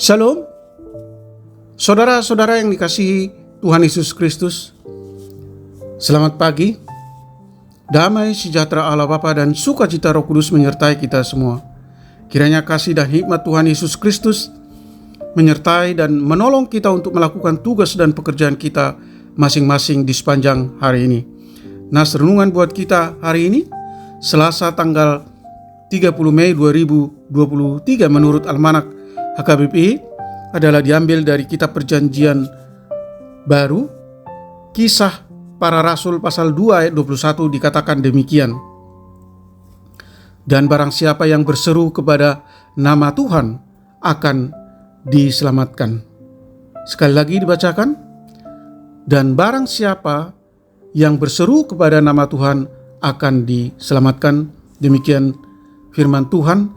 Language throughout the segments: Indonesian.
Shalom, saudara-saudara yang dikasihi Tuhan Yesus Kristus. Selamat pagi. Damai sejahtera Allah Bapa dan sukacita Roh Kudus menyertai kita semua. Kiranya kasih dan hikmat Tuhan Yesus Kristus menyertai dan menolong kita untuk melakukan tugas dan pekerjaan kita masing-masing di sepanjang hari ini. Nas renungan buat kita hari ini, Selasa tanggal 30 Mei 2023 menurut Almanak HKBP adalah diambil dari kitab Perjanjian Baru, Kisah Para Rasul pasal 2 ayat 21 dikatakan demikian. Dan barang siapa yang berseru kepada nama Tuhan akan diselamatkan. Sekali lagi dibacakan. Dan barang siapa yang berseru kepada nama Tuhan akan diselamatkan. Demikian firman Tuhan.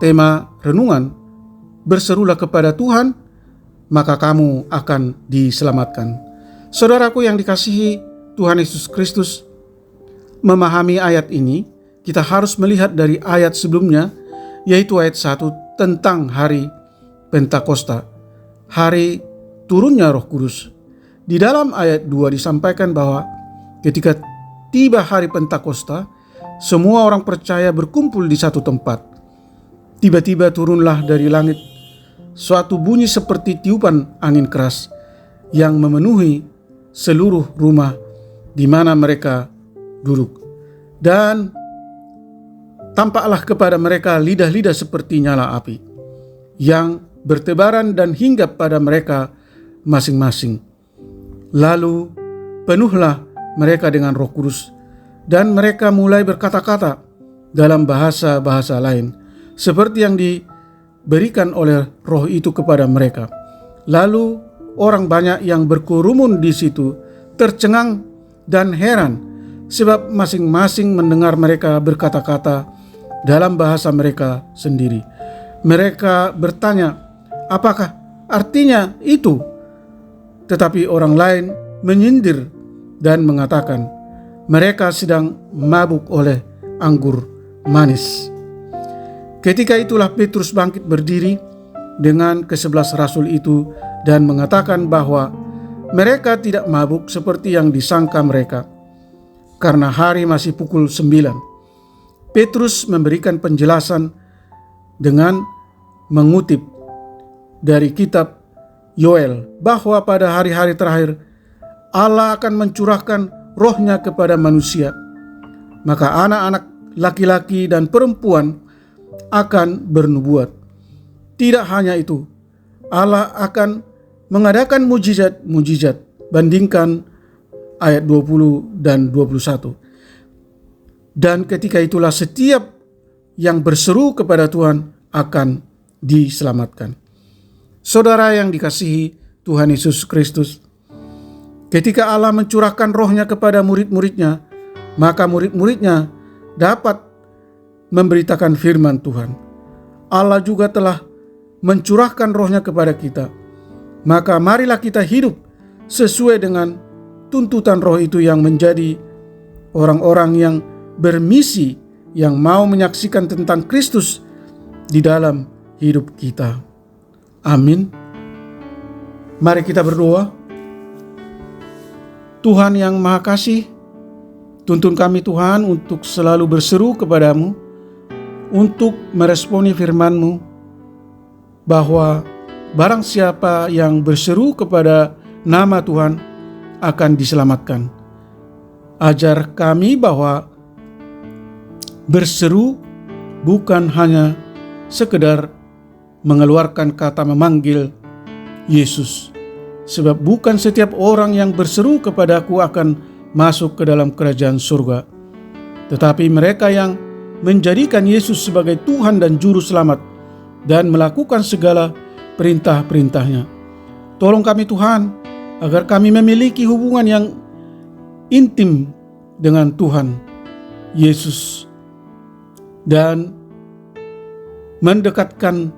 Tema renungan, berserulah kepada Tuhan, maka kamu akan diselamatkan. Saudaraku yang dikasihi Tuhan Yesus Kristus, memahami ayat ini, kita harus melihat dari ayat sebelumnya, yaitu ayat 1 tentang hari Pentakosta, hari turunnya Roh Kudus. Di dalam ayat 2 disampaikan bahwa ketika tiba hari Pentakosta, semua orang percaya berkumpul di satu tempat. Tiba-tiba turunlah dari langit suatu bunyi seperti tiupan angin keras yang memenuhi seluruh rumah di mana mereka duduk. Dan tampaklah kepada mereka lidah-lidah seperti nyala api yang bertebaran dan hinggap pada mereka masing-masing. Lalu penuhlah mereka dengan Roh Kudus dan mereka mulai berkata-kata dalam bahasa-bahasa lain seperti yang diberikan oleh Roh itu kepada mereka. Lalu orang banyak yang berkerumun di situ tercengang dan heran sebab masing-masing mendengar mereka berkata-kata dalam bahasa mereka sendiri. Mereka bertanya, apakah artinya itu? Tetapi orang lain menyindir dan mengatakan, mereka sedang mabuk oleh anggur manis. Ketika itulah Petrus bangkit berdiri dengan ke-11 rasul itu dan mengatakan bahwa mereka tidak mabuk seperti yang disangka mereka, karena hari masih pukul 9. Petrus memberikan penjelasan dengan mengutip dari kitab Yoel bahwa pada hari-hari terakhir Allah akan mencurahkan rohnya kepada manusia. Maka anak-anak laki-laki dan perempuan akan bernubuat. Tidak hanya itu, Allah akan mengadakan mujizat-mujizat. Bandingkan ayat 20 dan 21. Dan ketika itulah setiap yang berseru kepada Tuhan akan diselamatkan. Saudara yang dikasihi Tuhan Yesus Kristus, ketika Allah mencurahkan rohnya kepada murid-muridnya, maka murid-muridnya dapat memberitakan firman Tuhan. Allah juga telah mencurahkan rohnya kepada kita. Maka marilah kita hidup sesuai dengan tuntutan roh itu yang menjadi orang-orang yang bermisi, yang mau menyaksikan tentang Kristus di dalam hidup kita. Amin. Mari kita berdoa. Tuhan yang Maha Kasih, tuntun kami Tuhan untuk selalu berseru kepadamu, untuk meresponi firman-Mu, bahwa barang siapa yang berseru kepada nama Tuhan akan diselamatkan. Ajar kami bahwa berseru bukan hanya sekedar mengeluarkan kata memanggil Yesus. Sebab bukan setiap orang yang berseru kepadaku akan masuk ke dalam kerajaan surga, tetapi mereka yang menjadikan Yesus sebagai Tuhan dan Juru Selamat dan melakukan segala perintah-perintahnya. Tolong kami Tuhan, agar kami memiliki hubungan yang intim dengan Tuhan Yesus dan mendekatkan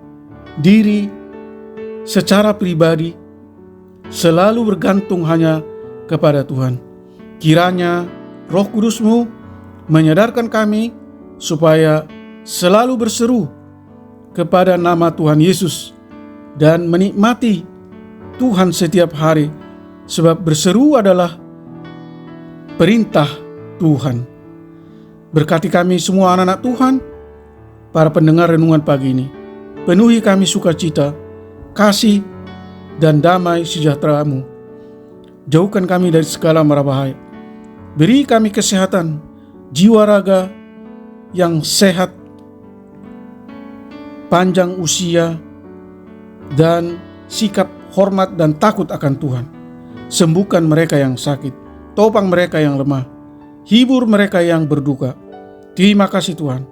diri secara pribadi, selalu bergantung hanya kepada Tuhan. Kiranya Roh Kudus-Mu menyadarkan kami supaya selalu berseru kepada nama Tuhan Yesus dan menikmati Tuhan setiap hari, sebab berseru adalah perintah Tuhan. Berkati kami semua anak-anak Tuhan, para pendengar renungan pagi ini. Penuhi kami sukacita, kasih, dan damai sejahtera-Mu. Jauhkan kami dari segala mara bahaya. Beri kami kesehatan, jiwa raga yang sehat, panjang usia, dan sikap hormat dan takut akan Tuhan. Sembuhkan mereka yang sakit, topang mereka yang lemah, hibur mereka yang berduka. Terima kasih Tuhan.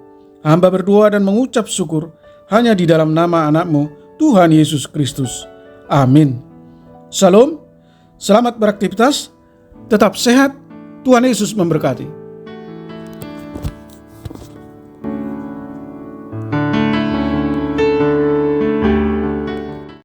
Hamba berdoa dan mengucap syukur hanya di dalam nama anak-Mu, Tuhan Yesus Kristus. Amin. Shalom, selamat beraktivitas, tetap sehat, Tuhan Yesus memberkati.